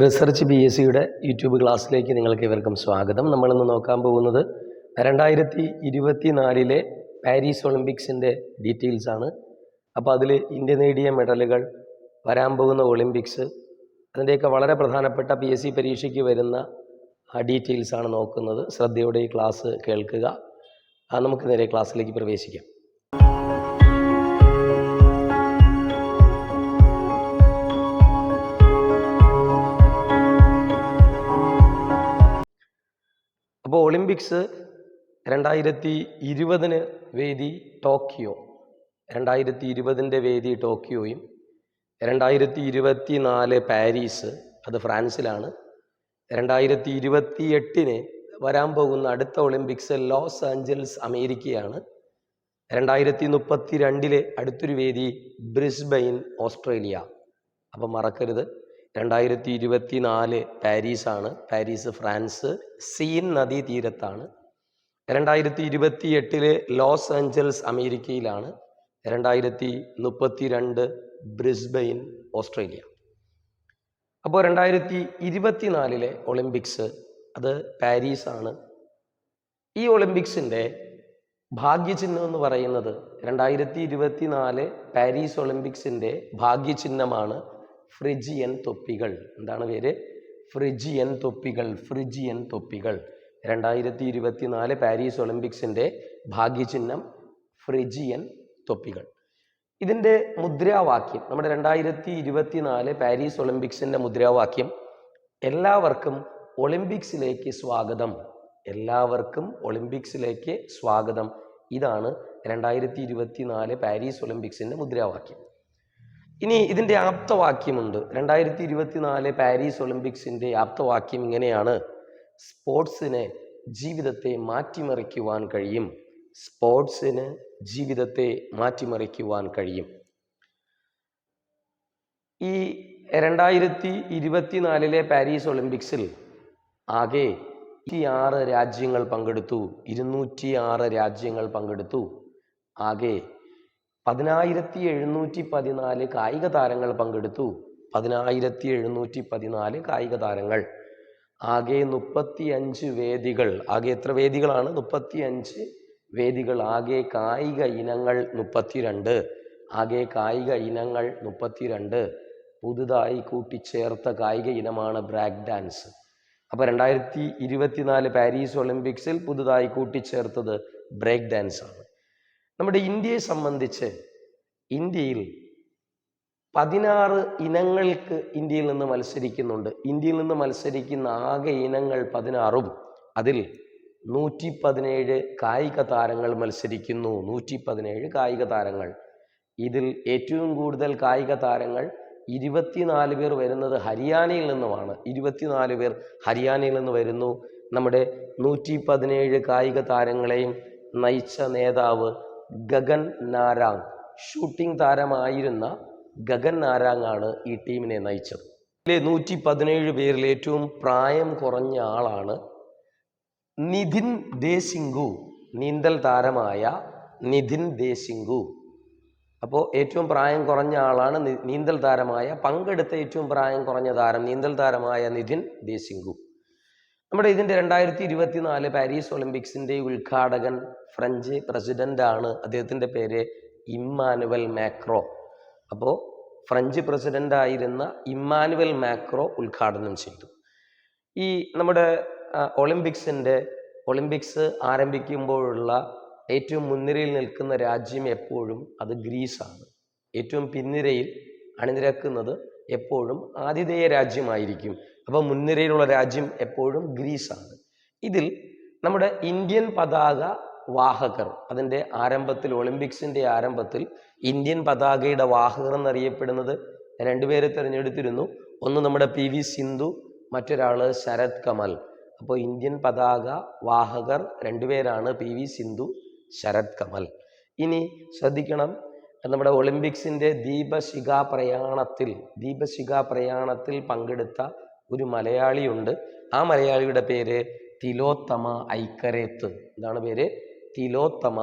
Research PSCയുടെ YouTube ക്ലാസ്സിലേക്ക് നിങ്ങൾക്ക് ഇവർക്കും സ്വാഗതം. നമ്മളിന്ന് നോക്കാൻ പോകുന്നത് 2024 പാരീസ് ഒളിമ്പിക്സിൻ്റെ ഡീറ്റെയിൽസ് ആണ്. അപ്പോൾ അതിൽ ഇന്ത്യ നേടിയ മെഡലുകൾ, വരാൻ പോകുന്ന ഒളിമ്പിക്സ്, അതിൻ്റെയൊക്കെ വളരെ പ്രധാനപ്പെട്ട PSC പരീക്ഷയ്ക്ക് വരുന്ന ഡീറ്റെയിൽസ് ആണ് നോക്കുന്നത്. ശ്രദ്ധയോടെ ഈ ക്ലാസ് കേൾക്കുക. നമുക്ക് നേരെ ക്ലാസ്സിലേക്ക് പ്രവേശിക്കാം. അപ്പോൾ ഒളിമ്പിക്സ് 2020 വേദി ടോക്കിയോ, 2020 വേദി ടോക്കിയോയും 2024 പാരീസ്, അത് ഫ്രാൻസിലാണ്. 2028 വരാൻ പോകുന്ന അടുത്ത ഒളിമ്പിക്സ് ലോസ് ആഞ്ചൽസ്, അമേരിക്കയാണ്. 2032 അടുത്തൊരു വേദി ബ്രിസ്ബെയിൻ, ഓസ്ട്രേലിയ. അപ്പം മറക്കരുത്, 2024 പാരീസാണ്. പാരീസ് ഫ്രാൻസ്, സീൻ നദീ തീരത്താണ്. 2028 ലോസ് ആഞ്ചൽസ്, അമേരിക്കയിലാണ്. 2032 ബ്രിസ്ബെയിൻ, ഓസ്ട്രേലിയ. അപ്പോൾ 2024 ഒളിമ്പിക്സ് അത് പാരീസാണ്. ഈ ഒളിമ്പിക്സിൻ്റെ ഭാഗ്യചിഹ്നം എന്ന് പറയുന്നത് 2024 പാരീസ് ഒളിമ്പിക്സിൻ്റെ ഭാഗ്യചിഹ്നമാണ് ഫ്രിജിയൻ തൊപ്പികൾ. എന്താണ് പേര്? ഫ്രിജിയൻ തൊപ്പികൾ. ഫ്രിജിയൻ തൊപ്പികൾ. 2024 പാരീസ് ഒളിമ്പിക്സിൻ്റെ ഭാഗ്യചിഹ്നം ഫ്രിജിയൻ തൊപ്പികൾ. ഇതിൻ്റെ മുദ്രാവാക്യം, നമ്മുടെ 2024 പാരീസ് ഒളിമ്പിക്സിൻ്റെ മുദ്രാവാക്യം എല്ലാവർക്കും ഒളിമ്പിക്സിലേക്ക് സ്വാഗതം. എല്ലാവർക്കും ഒളിമ്പിക്സിലേക്ക് സ്വാഗതം. ഇതാണ് 2024 പാരീസ് ഒളിമ്പിക്സിൻ്റെ മുദ്രാവാക്യം. ഇനി ഇതിൻ്റെ ആപ്തവാക്യമുണ്ട്. 2024 പാരീസ് ഒളിമ്പിക്സിൻ്റെ ആപ്തവാക്യം ഇങ്ങനെയാണ്: സ്പോർട്സിന് ജീവിതത്തെ മാറ്റിമറിക്കുവാൻ കഴിയും. സ്പോർട്സിന് ജീവിതത്തെ മാറ്റിമറിക്കുവാൻ കഴിയും. ഈ 2024 പാരീസ് ഒളിമ്പിക്സിൽ ആകെ 206 രാജ്യങ്ങൾ പങ്കെടുത്തു. 206 രാജ്യങ്ങൾ പങ്കെടുത്തു. ആകെ 10,714 കായിക താരങ്ങൾ പങ്കെടുത്തു. 10,714 കായിക താരങ്ങൾ. ആകെ 35 വേദികൾ. ആകെ എത്ര വേദികളാണ്? 35 വേദികൾ. ആകെ കായിക ഇനങ്ങൾ 32. ആകെ കായിക ഇനങ്ങൾ 32. പുതുതായി കൂട്ടിച്ചേർത്ത കായിക ഇനമാണ് ബ്രേക്ക് ഡാൻസ്. അപ്പോൾ 2024 പാരീസ് ഒളിമ്പിക്സിൽ പുതുതായി കൂട്ടിച്ചേർത്തത് ബ്രേക്ക് ഡാൻസ് ആണ്. നമ്മുടെ ഇന്ത്യയെ സംബന്ധിച്ച് ഇന്ത്യയിൽ 16 ഇനങ്ങൾക്ക് ഇന്ത്യയിൽ നിന്ന് മത്സരിക്കുന്നുണ്ട്. ഇന്ത്യയിൽ നിന്ന് മത്സരിക്കുന്ന ആകെ ഇനങ്ങൾ 16ഉം അതിൽ 117 കായിക താരങ്ങൾ മത്സരിക്കുന്നു. 117 കായിക താരങ്ങൾ. ഇതിൽ ഏറ്റവും കൂടുതൽ കായിക താരങ്ങൾ 24 പേർ വരുന്നത് ഹരിയാനയിൽ നിന്നുമാണ്. 24 പേർ ഹരിയാനയിൽ നിന്ന് വരുന്നു. നമ്മുടെ 117 കായിക താരങ്ങളെയും നയിച്ച നേതാവ് ഗഗൻ നാരാങ്. ഷൂട്ടിംഗ് താരമായിരുന്ന ഗഗൻ നാരാങ് ആണ് ഈ ടീമിനെ നയിച്ചത്. ഇതിലെ 117 പേരിൽ ഏറ്റവും പ്രായം കുറഞ്ഞ ആളാണ് നിധിൻ ദേസിംഗു. നീന്തൽ താരമായ നിധിൻ ദേസിംഗു. അപ്പോൾ ഏറ്റവും പ്രായം കുറഞ്ഞ ആളാണ് നീന്തൽ താരമായ, പങ്കെടുത്ത ഏറ്റവും പ്രായം കുറഞ്ഞ താരം നീന്തൽ താരമായ നിധിൻ ദേസിംഗു. നമ്മുടെ ഇതിൻ്റെ 2024 പാരീസ് ഒളിമ്പിക്സിൻ്റെ ഉദ്ഘാടകൻ ഫ്രഞ്ച് പ്രസിഡൻ്റാണ്. അദ്ദേഹത്തിൻ്റെ പേര് ഇമ്മാനുവൽ മാക്രോ. അപ്പോൾ ഫ്രഞ്ച് പ്രസിഡൻ്റായിരുന്ന ഇമ്മാനുവൽ മാക്രോ ഉദ്ഘാടനം ചെയ്തു. ഈ നമ്മുടെ ഒളിമ്പിക്സ് ആരംഭിക്കുമ്പോഴുള്ള ഏറ്റവും മുൻനിരയിൽ നിൽക്കുന്ന രാജ്യം എപ്പോഴും അത് ഗ്രീസാണ്. ഏറ്റവും പിൻനിരയിൽ അണിനിരക്കുന്നത് എപ്പോഴും ആതിഥേയ രാജ്യമായിരിക്കും. അപ്പോൾ മുൻനിരയിലുള്ള രാജ്യം എപ്പോഴും ഗ്രീസാണ്. ഇതിൽ നമ്മുടെ ഇന്ത്യൻ പതാക വാഹകർ, അതിൻ്റെ ആരംഭത്തിൽ, ഒളിമ്പിക്സിൻ്റെ ആരംഭത്തിൽ ഇന്ത്യൻ പതാകയുടെ വാഹകർ എന്നറിയപ്പെടുന്നത് 2 പേരെ തിരഞ്ഞെടുത്തിരുന്നു. ഒന്ന് നമ്മുടെ PV സിന്ധു, മറ്റൊരാൾ ശരത് കമൽ. അപ്പോൾ ഇന്ത്യൻ പതാക വാഹകർ 2 പേരാണ്, PV സിന്ധു, ശരത് കമൽ. ഇനി ശ്രദ്ധിക്കണം, നമ്മുടെ ഒളിമ്പിക്സിൻ്റെ ദീപശിഖാ പ്രയാണത്തിൽ പങ്കെടുത്ത ഒരു മലയാളിയുണ്ട്. ആ മലയാളിയുടെ പേര് തിലോത്തമ ഐക്കരേത്ത്. എന്താണ് പേര്? തിലോത്തമ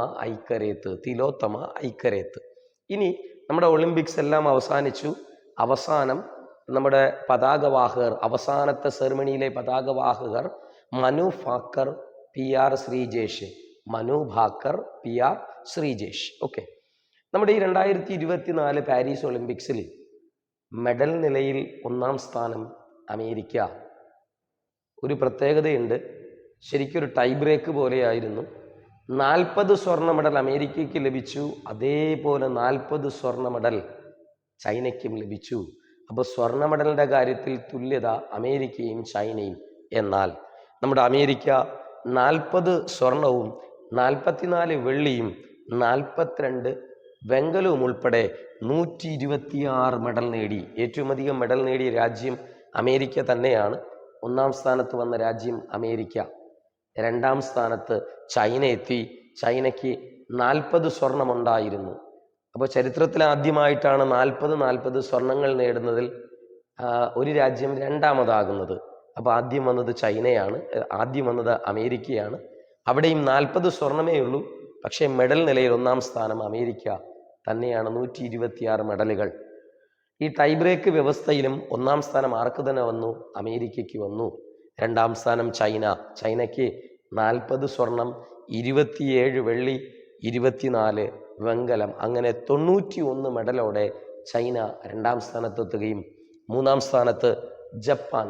ഐക്കരേത്ത്. ഇനി നമ്മുടെ ഒളിമ്പിക്സ് എല്ലാം അവസാനിച്ചു. അവസാനം നമ്മുടെ പതാകവാഹകർ, അവസാനത്തെ സെറിമണിയിലെ പതാകവാഹകർ Manu Bhaker, PR Sreejesh. Manu Bhaker, PR Sreejesh. Okay. നമ്മുടെ ഈ 2024 പാരീസ് ഒളിമ്പിക്സിൽ മെഡൽ നിലയിൽ 1-ാം സ്ഥാനം അമേരിക്ക. ഒരു പ്രത്യേകതയുണ്ട്, ശരിക്കൊരു ടൈ ബ്രേക്ക് പോലെയായിരുന്നു. 40 സ്വർണ്ണ മെഡൽ അമേരിക്കയ്ക്ക് ലഭിച്ചു, അതേപോലെ 40 സ്വർണ്ണ മെഡൽ ചൈനയ്ക്കും ലഭിച്ചു. അപ്പോൾ സ്വർണ്ണ മെഡലിൻ്റെ കാര്യത്തിൽ തുല്യത അമേരിക്കയും ചൈനയും. എന്നാൽ നമ്മുടെ അമേരിക്ക 40 സ്വർണവും 44 വെള്ളിയും 42 വെങ്കലവും ഉൾപ്പെടെ 126 മെഡൽ നേടി. ഏറ്റവും അധികം മെഡൽ നേടിയ രാജ്യം അമേരിക്ക തന്നെയാണ്. 1-ാം സ്ഥാനത്ത് വന്ന രാജ്യം അമേരിക്ക. 2-ാം സ്ഥാനത്ത് ചൈന എത്തി. ചൈനയ്ക്ക് 40 സ്വർണമുണ്ടായിരുന്നു. അപ്പോൾ ചരിത്രത്തിൽ ആദ്യമായിട്ടാണ് 40 സ്വർണങ്ങൾ നേടുന്നതിൽ ഒരു രാജ്യം രണ്ടാമതാകുന്നത്. അപ്പോൾ ആദ്യം വന്നത് ചൈനയാണ്, ആദ്യം വന്നത് അമേരിക്കയാണ്. അവിടെയും 40 സ്വർണമേ ഉള്ളൂ. പക്ഷേ മെഡൽ നിലയിൽ 1-ാം സ്ഥാനം അമേരിക്ക തന്നെയാണ്, 126 മെഡലുകൾ. ഈ ടൈ ബ്രേക്ക് വ്യവസ്ഥയിലും 1-ാം സ്ഥാനം ആർക്ക് തന്നെ വന്നു? അമേരിക്കയ്ക്ക് വന്നു. 2-ാം സ്ഥാനം ചൈന. ചൈനയ്ക്ക് 40 സ്വർണം, 27 വെള്ളി, 24 വെങ്കലം, അങ്ങനെ 91 മെഡലോടെ ചൈന 2-ാം സ്ഥാനത്തെത്തുകയും 3-ാം സ്ഥാനത്ത് ജപ്പാൻ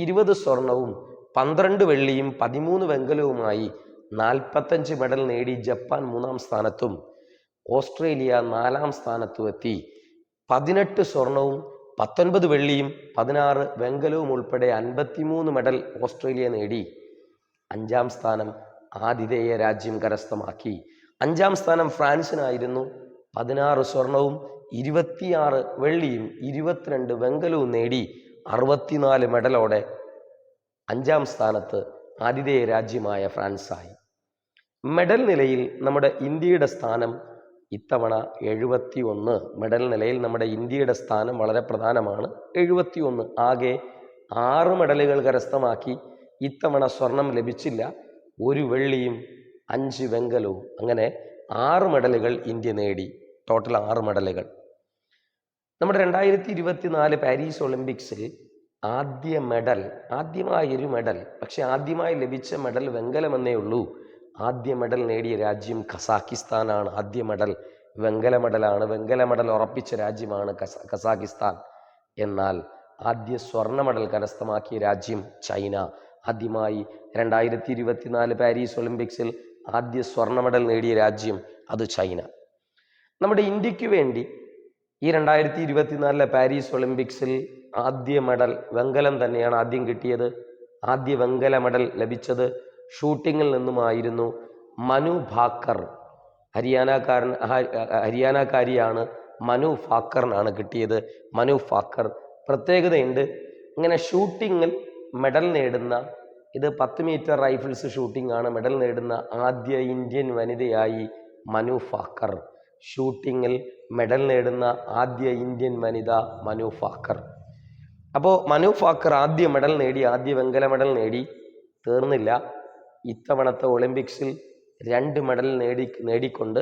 20 സ്വർണവും 12 വെള്ളിയും 13 വെങ്കലവുമായി 45 മെഡൽ നേടി ജപ്പാൻ 3-ാം സ്ഥാനത്തും ഓസ്ട്രേലിയ 4-ാം സ്ഥാനത്തും എത്തി. 18 സ്വർണവും 19 വെള്ളിയും 16 വെങ്കലവും ഉൾപ്പെടെ 53 മെഡൽ ഓസ്ട്രേലിയ നേടി 5-ാം സ്ഥാനം ആതിഥേയ രാജ്യം കരസ്ഥമാക്കി. 5-ാം സ്ഥാനം ഫ്രാൻസിനായിരുന്നു. 16 സ്വർണവും 26 വെള്ളിയും 22 വെങ്കലവും നേടി 64 മെഡലോടെ 5-ാം സ്ഥാനത്ത് ആതിഥേയ രാജ്യമായ ഫ്രാൻസായി. മെഡൽ നിലയിൽ നമ്മുടെ ഇന്ത്യയുടെ സ്ഥാനം ഇത്തവണ 71. മെഡൽ നിലയിൽ നമ്മുടെ ഇന്ത്യയുടെ സ്ഥാനം വളരെ പ്രധാനമാണ്, 71. ആകെ 6 മെഡലുകൾ കരസ്ഥമാക്കി. ഇത്തവണ സ്വർണം ലഭിച്ചില്ല. 1 വെള്ളിയും 5 വെങ്കലവും, അങ്ങനെ 6 മെഡലുകൾ ഇന്ത്യ നേടി. ടോട്ടൽ 6 മെഡലുകൾ. നമ്മുടെ 2024 പാരീസ് ഒളിമ്പിക്സിൽ ആദ്യമായൊരു മെഡൽ, പക്ഷെ ആദ്യമായി ലഭിച്ച മെഡൽ വെങ്കലമെന്നേ ഉള്ളൂ. ആദ്യ മെഡൽ നേടിയ രാജ്യം കസാക്കിസ്ഥാനാണ്. ആദ്യ മെഡൽ വെങ്കല മെഡലാണ്. വെങ്കല മെഡൽ ഉറപ്പിച്ച രാജ്യമാണ് കസാക്കിസ്ഥാൻ. എന്നാൽ ആദ്യ സ്വർണ്ണ മെഡൽ കരസ്ഥമാക്കിയ രാജ്യം ചൈന. ആദ്യമായി 2024 പാരീസ് ഒളിമ്പിക്സിൽ ആദ്യ സ്വർണ്ണ മെഡൽ നേടിയ രാജ്യം അത് ചൈന. നമ്മുടെ ഇന്ത്യക്ക് വേണ്ടി ഈ 2024 പാരീസ് ഒളിമ്പിക്സിൽ ആദ്യ മെഡൽ വെങ്കലം തന്നെയാണ് ആദ്യം കിട്ടിയത്. ആദ്യ വെങ്കല മെഡൽ ലഭിച്ചത് ഷൂട്ടിങ്ങിൽ നിന്നുമായിരുന്നു. മനു ഭാക്കർ, ഹരിയാനക്കാരിയാണ്. മനു ഭാക്കറിനാണ് കിട്ടിയത്. മനു ഭാക്കർ പ്രത്യേകതയുണ്ട്. ഇങ്ങനെ ഷൂട്ടിങ്ങിൽ മെഡൽ നേടുന്ന, ഇത് 10 മീറ്റർ റൈഫിൾസ് ഷൂട്ടിംഗ് ആണ്, മെഡൽ നേടുന്ന ആദ്യ ഇന്ത്യൻ വനിതയായി മനു ഭാക്കർ. ഷൂട്ടിങ്ങിൽ മെഡൽ നേടുന്ന ആദ്യ ഇന്ത്യൻ വനിത മനു ഭാക്കർ. അപ്പോൾ മനു ഭാക്കർ ആദ്യ മെഡൽ നേടി, ആദ്യ വെങ്കല മെഡൽ നേടി. തീർന്നില്ല. ഇത്തവണത്തെ ഒളിമ്പിക്സിൽ 2 മെഡൽ നേടിക്കൊണ്ട്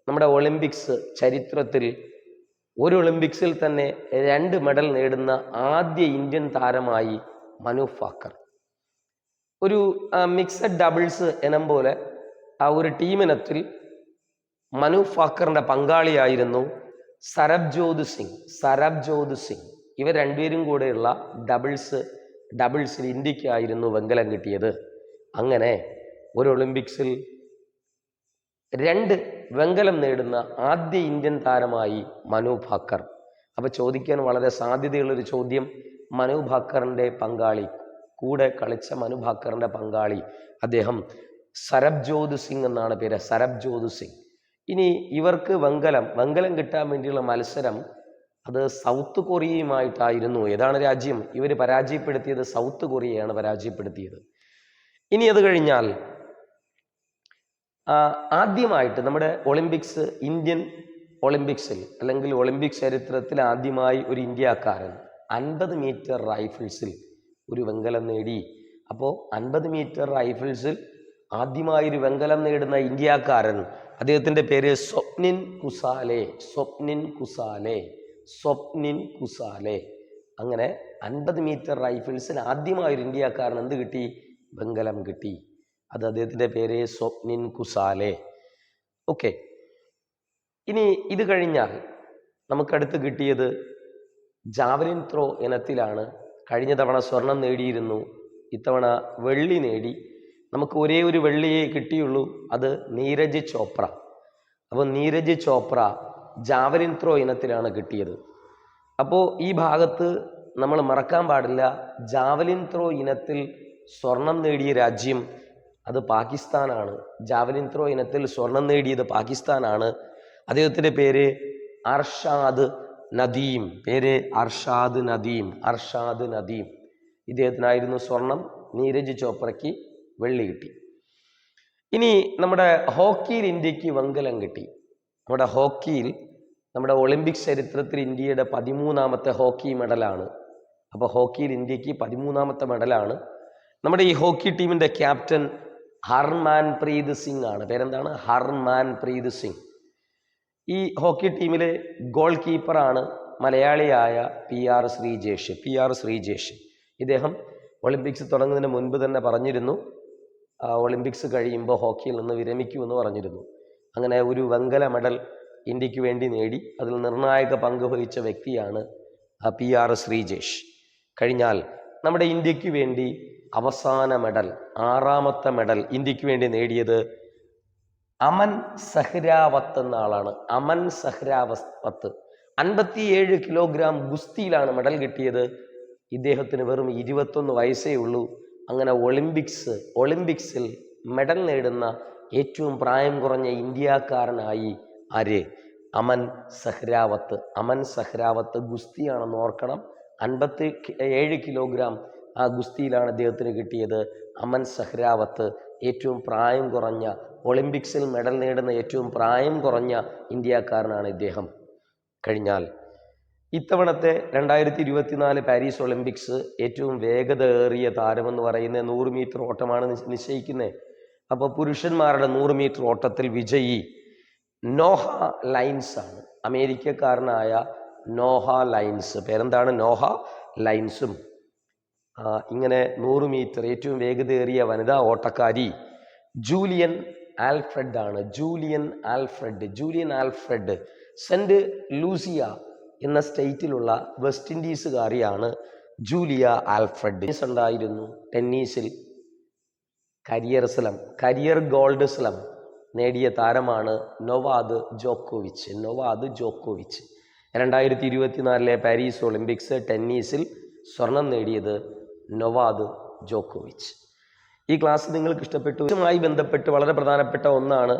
നമ്മുടെ ഒളിമ്പിക്സ് ചരിത്രത്തിൽ ഒരു ഒളിമ്പിക്സിൽ തന്നെ 2 മെഡൽ നേടുന്ന ആദ്യ ഇന്ത്യൻ താരമായി മനു ഭാക്കർ. ഒരു മിക്സഡ് ഡബിൾസ് ഇനം പോലെ ആ ഒരു ടീമിനത്തിൽ മനു ഭാക്കറിന്റെ പങ്കാളിയായിരുന്നു സരബ്ജോത് സിംഗ്. ഇവർ രണ്ടുപേരും കൂടെയുള്ള ഡബിൾസിൽ ഇന്ത്യക്കായിരുന്നു വെങ്കലം കിട്ടിയത്. അങ്ങനെ ഒരു ഒളിമ്പിക്സിൽ 2 വെങ്കലം നേടുന്ന ആദ്യ ഇന്ത്യൻ താരമായി മനു ഭാക്കർ. അപ്പോൾ ചോദിക്കാൻ വളരെ സാധ്യതയുള്ളൊരു ചോദ്യം, മനു ഭാക്കറിൻ്റെ പങ്കാളി, കൂടെ കളിച്ച മനു ഭാക്കറിൻ്റെ പങ്കാളി, അദ്ദേഹം സരബ്ജോത് സിംഗ് എന്നാണ് പേര്, സരബ്ജോത് സിംഗ്. ഇനി ഇവർക്ക് വെങ്കലം കിട്ടാൻ വേണ്ടിയുള്ള മത്സരം അത് സൗത്ത് കൊറിയയുമായിട്ടായിരുന്നു. ഏതാണ് രാജ്യം? ഇവർ പരാജയപ്പെടുത്തിയത് സൗത്ത് കൊറിയയാണ് പരാജയപ്പെടുത്തിയത്. ഇനി അത് കഴിഞ്ഞാൽ ആദ്യമായിട്ട് നമ്മുടെ ഇന്ത്യൻ ഒളിമ്പിക്സിൽ അല്ലെങ്കിൽ ഒളിമ്പിക്സ് ചരിത്രത്തിൽ ആദ്യമായി ഒരു ഇന്ത്യക്കാരൻ 50 മീറ്റർ റൈഫിൾസിൽ ഒരു വെങ്കലം നേടി. അപ്പോൾ 50 മീറ്റർ റൈഫിൾസിൽ ആദ്യമായി ഒരു വെങ്കലം നേടുന്ന ഇന്ത്യക്കാരൻ, അദ്ദേഹത്തിൻ്റെ പേര് സ്വപ്നിൻ കുസാലെ. അങ്ങനെ 50 മീറ്റർ റൈഫിൾസിൽ ആദ്യമായൊരു ഇന്ത്യക്കാരൻ എന്ത് കിട്ടി? വെങ്കലം കിട്ടി. അത് അദ്ദേഹത്തിൻ്റെ പേര് സ്വപ്നിൻ കുസാലെ. ഓക്കെ, ഇനി ഇത് കഴിഞ്ഞാൽ നമുക്കടുത്ത് കിട്ടിയത് ജാവലിൻ ത്രോ ഇനത്തിലാണ്. കഴിഞ്ഞ തവണ സ്വർണം നേടിയിരുന്നു, ഇത്തവണ വെള്ളി നേടി. നമുക്ക് ഒരേ ഒരു വെള്ളിയേ കിട്ടിയുള്ളൂ, അത് നീരജ് ചോപ്ര. അപ്പോൾ നീരജ് ചോപ്ര ജാവലിൻ ത്രോ ഇനത്തിലാണ് കിട്ടിയത്. അപ്പോൾ ഈ ഭാഗത്ത് നമ്മൾ മറക്കാൻ പാടില്ല, ജാവലിൻ ത്രോ ഇനത്തിൽ സ്വർണം നേടിയ രാജ്യം അത് പാകിസ്ഥാനാണ്. ജാവലിൻ ത്രോ ഇനത്തിൽ സ്വർണം നേടിയത് പാകിസ്ഥാനാണ്. അദ്ദേഹത്തിൻ്റെ പേര് അർഷാദ് നദീം. പേര് അർഷാദ് നദീം. അർഷാദ് നദീം. ഇദ്ദേഹത്തിനായിരുന്നു സ്വർണം. നീരജ് ചോപ്രയ്ക്ക് വെള്ളി കിട്ടി. ഇനി നമ്മുടെ ഹോക്കിയിൽ ഇന്ത്യക്ക് വെങ്കലം കിട്ടി. നമ്മുടെ ഹോക്കിയിൽ നമ്മുടെ ഒളിമ്പിക്സ് ചരിത്രത്തിൽ ഇന്ത്യയുടെ 13ാമത്തെ ഹോക്കി മെഡലാണ്. അപ്പോൾ ഹോക്കിയിൽ ഇന്ത്യക്ക് 13ാമത്തെ മെഡലാണ്. നമ്മുടെ ഈ ഹോക്കി ടീമിൻ്റെ ക്യാപ്റ്റൻ ഹർമാൻ പ്രീത് സിംഗ് ആണ്. പേരെന്താണ്? ഹർമാൻ പ്രീത് സിംഗ്. ഈ ഹോക്കി ടീമിലെ ഗോൾ കീപ്പറാണ് മലയാളിയായ PR ശ്രീജേഷ്. ഇദ്ദേഹം ഒളിമ്പിക്സ് തുടങ്ങുന്നതിന് മുൻപ് തന്നെ പറഞ്ഞിരുന്നു, ഒളിമ്പിക്സ് കഴിയുമ്പോൾ ഹോക്കിയിൽ നിന്ന് വിരമിക്കുമെന്ന് പറഞ്ഞിരുന്നു. അങ്ങനെ ഒരു വെങ്കല മെഡൽ ഇന്ത്യക്ക് വേണ്ടി നേടി. അതിൽ നിർണായക പങ്ക് വഹിച്ച വ്യക്തിയാണ് PR ശ്രീജേഷ്. കഴിഞ്ഞാൽ നമ്മുടെ ഇന്ത്യക്ക് വേണ്ടി അവസാന മെഡൽ, 6ാമത്തെ മെഡൽ ഇന്ത്യക്ക് വേണ്ടി നേടിയത് അമൻ സഹ്രാവത്ത് എന്ന ആളാണ്. അമൻ സഹ്രാവത്ത് 57 കിലോഗ്രാം ഗുസ്തിയിലാണ് മെഡൽ കിട്ടിയത്. ഇദ്ദേഹത്തിന് വെറും 21 വയസ്സേ ഉള്ളൂ. അങ്ങനെ ഒളിമ്പിക്സിൽ മെഡൽ നേടുന്ന ഏറ്റവും പ്രായം കുറഞ്ഞ ഇന്ത്യക്കാരനായി ആര്? അമൻ സഹ്രാവത്ത്. അമൻ സഹ്രാവത്ത് ഗുസ്തിയാണെന്ന് ഓർക്കണം. 57 കിലോഗ്രാം ആ ഗുസ്തിയിലാണ് അദ്ദേഹത്തിന് കിട്ടിയത്. അമൻ സഹ്രാവത്ത് ഏറ്റവും പ്രായം കുറഞ്ഞ, ഒളിമ്പിക്സിൽ മെഡൽ നേടുന്ന ഏറ്റവും പ്രായം കുറഞ്ഞ ഇന്ത്യക്കാരനാണ് ഇദ്ദേഹം. കഴിഞ്ഞാൽ ഇത്തവണത്തെ 2024 പാരീസ് ഒളിമ്പിക്സ് ഏറ്റവും വേഗതയേറിയ താരമെന്ന് പറയുന്നത് 100 മീറ്റർ ഓട്ടമാണ് നിശ്ചയിക്കുന്നത്. അപ്പോൾ പുരുഷന്മാരുടെ 100 മീറ്റർ ഓട്ടത്തിൽ വിജയി നോഹ ലൈൻസ് ആണ്. അമേരിക്കക്കാരനായ നോഹ ലൈൻസ്. പേരെന്താണ്? നോഹ ലൈൻസും. ഇങ്ങനെ 100 മീറ്റർ ഏറ്റവും വേഗതയേറിയ വനിതാ ഓട്ടക്കാരി ജൂലിയൻ ആൽഫ്രഡ് ആണ്. ജൂലിയൻ ആൽഫ്രഡ് സെന്റ് ലൂസിയ എന്ന സ്റ്റേറ്റിലുള്ള വെസ്റ്റ് ഇൻഡീസുകാരിയാണ് ജൂലിയ ആൽഫ്രഡ്. ഉണ്ടായിരുന്നു ടെന്നീസിൽ കരിയർ ഗോൾഡ് സ്ലം നേടിയ താരമാണ് നൊവാദ് ജോക്കോവിച്ച്. 2024 പാരീസ് ഒളിമ്പിക്സ് ടെന്നീസിൽ സ്വർണം നേടിയത് നൊവാദ് ജോക്കോവിച്ച്. ഈ ക്ലാസ് നിങ്ങൾക്ക് ഇഷ്ടപ്പെട്ടു. ഇതുമായി ബന്ധപ്പെട്ട് വളരെ പ്രധാനപ്പെട്ട ഒന്നാണ്,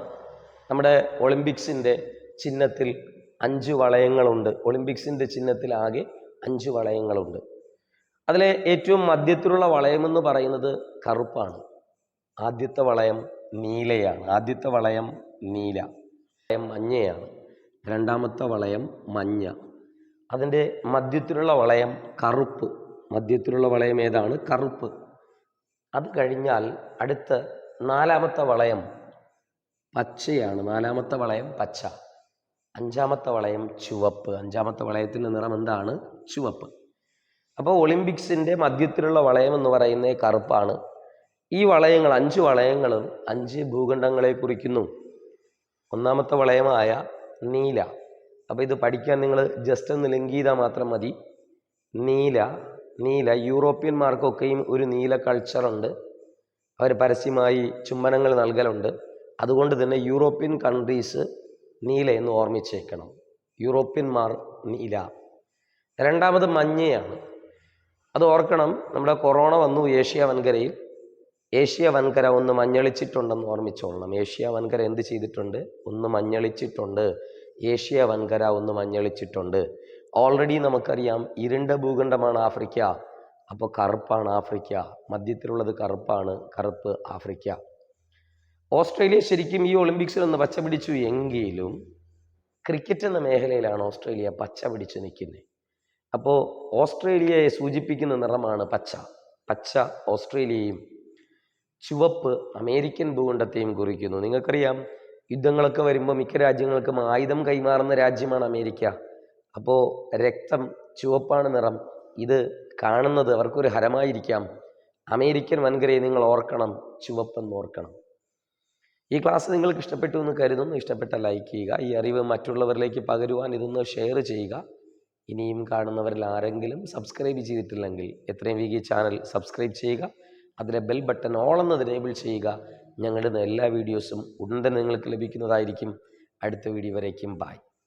നമ്മുടെ ഒളിമ്പിക്സിൻ്റെ ചിഹ്നത്തിൽ 5 വളയങ്ങളുണ്ട്. ഒളിമ്പിക്സിൻ്റെ ചിഹ്നത്തിൽ ആകെ 5 വളയങ്ങളുണ്ട്. അതിലെ ഏറ്റവും മധ്യത്തിലുള്ള വളയമെന്ന് പറയുന്നത് കറുപ്പാണ്. ആദ്യത്തെ വളയം നീലയാണ്. വളയം മഞ്ഞയാണ്. രണ്ടാമത്തെ വളയം മഞ്ഞ. അതിൻ്റെ മധ്യത്തിലുള്ള വളയം കറുപ്പ്. മധ്യത്തിലുള്ള വളയം ഏതാണ്? കറുപ്പ്. അത് കഴിഞ്ഞാൽ അടുത്ത 4ാമത്തെ വളയം പച്ചയാണ്. 4ാമത്തെ വളയം പച്ച. 5ാമത്തെ വളയം ചുവപ്പ്. 5ാമത്തെ വളയത്തിൻ്റെ നിറം എന്താണ്? ചുവപ്പ്. അപ്പോൾ ഒളിമ്പിക്സിൻ്റെ മധ്യത്തിലുള്ള വളയം എന്ന് പറയുന്നത് കറുപ്പാണ്. ഈ വളയങ്ങൾ 5 വളയങ്ങളും 5 ഭൂഖണ്ഡങ്ങളെ കുറിക്കുന്നു. 1ാമത്തെ വളയമായ നീല. അപ്പോൾ ഇത് പഠിക്കാൻ നിങ്ങൾ ജസ്റ്റ് ഒന്ന് ലിങ്ക് ചെയ്താൽ മാത്രം മതി. നീല യൂറോപ്യന്മാർക്കൊക്കെയും ഒരു നീല കൾച്ചറുണ്ട്. അവർ പരസ്യമായി ചുംബനങ്ങൾ നൽകലുണ്ട്. അതുകൊണ്ട് തന്നെ യൂറോപ്യൻ കൺട്രീസ് നീല എന്ന് ഓർമ്മിച്ചേക്കണം. യൂറോപ്യന്മാർ നീല. രണ്ടാമത് മഞ്ഞയാണ്. അത് ഓർക്കണം. നമ്മുടെ കൊറോണ വന്നു ഏഷ്യ വൻകരയിൽ. ഏഷ്യ വൻകര ഒന്ന് മഞ്ഞളിച്ചിട്ടുണ്ടെന്ന് ഓർമ്മിച്ചോളണം. ഏഷ്യ വൻകര എന്ത് ചെയ്തിട്ടുണ്ട്? ഒന്ന് മഞ്ഞളിച്ചിട്ടുണ്ട്. ഏഷ്യ വൻകര ഒന്ന് മഞ്ഞളിച്ചിട്ടുണ്ട്. ഓൾറെഡി നമുക്കറിയാം ഇരുണ്ട ഭൂഖണ്ഡമാണ് ആഫ്രിക്ക. അപ്പോൾ കറുപ്പാണ് ആഫ്രിക്ക. മധ്യത്തിലുള്ളത് കറുപ്പാണ്. കറുപ്പ് ആഫ്രിക്ക. ഓസ്ട്രേലിയ ശരിക്കും ഈ ഒളിമ്പിക്സിൽ ഒന്ന് പച്ച പിടിച്ചു എങ്കിലും ക്രിക്കറ്റ് എന്ന മേഖലയിലാണ് ഓസ്ട്രേലിയ പച്ച പിടിച്ച് നിൽക്കുന്നത്. അപ്പോൾ ഓസ്ട്രേലിയയെ സൂചിപ്പിക്കുന്ന നിറമാണ് പച്ച. പച്ച ഓസ്ട്രേലിയയും ചുവപ്പ് അമേരിക്കൻ ഭൂഖണ്ഡത്തെയും കുറിക്കുന്നു. നിങ്ങൾക്കറിയാം, യുദ്ധങ്ങളൊക്കെ വരുമ്പോൾ മിക്ക രാജ്യങ്ങൾക്കും ആയുധം കൈമാറുന്ന രാജ്യമാണ് അമേരിക്ക. അപ്പോൾ രക്തം ചുവപ്പാണ് നിറം. ഇത് കാണുന്നത് അവർക്കൊരു ഹരമായിരിക്കാം. അമേരിക്കൻ വൻകരയെ നിങ്ങൾ ഓർക്കണം, ചുവപ്പെന്ന് ഓർക്കണം. ഈ ക്ലാസ് നിങ്ങൾക്ക് ഇഷ്ടപ്പെട്ടു എന്ന് കരുതുന്നു. ഇഷ്ടപ്പെട്ട ലൈക്ക് ചെയ്യുക. ഈ അറിവ് മറ്റുള്ളവരിലേക്ക് പകരുവാൻ ഇതൊന്ന് ഷെയർ ചെയ്യുക. ഇനിയും കാണുന്നവരിൽ ആരെങ്കിലും സബ്സ്ക്രൈബ് ചെയ്തിട്ടില്ലെങ്കിൽ എത്രയും വേഗം ഈ ചാനൽ സബ്സ്ക്രൈബ് ചെയ്യുക. അതിലെ ബെൽ ബട്ടൺ ഓൾ എന്നത് എനേബിൾ ചെയ്യുക. ഞങ്ങളുടെ എല്ലാ വീഡിയോസും ഉടൻ തന്നെ നിങ്ങൾക്ക് ലഭിക്കുന്നതായിരിക്കും. അടുത്ത വീഡിയോ വരേക്കും ബൈ.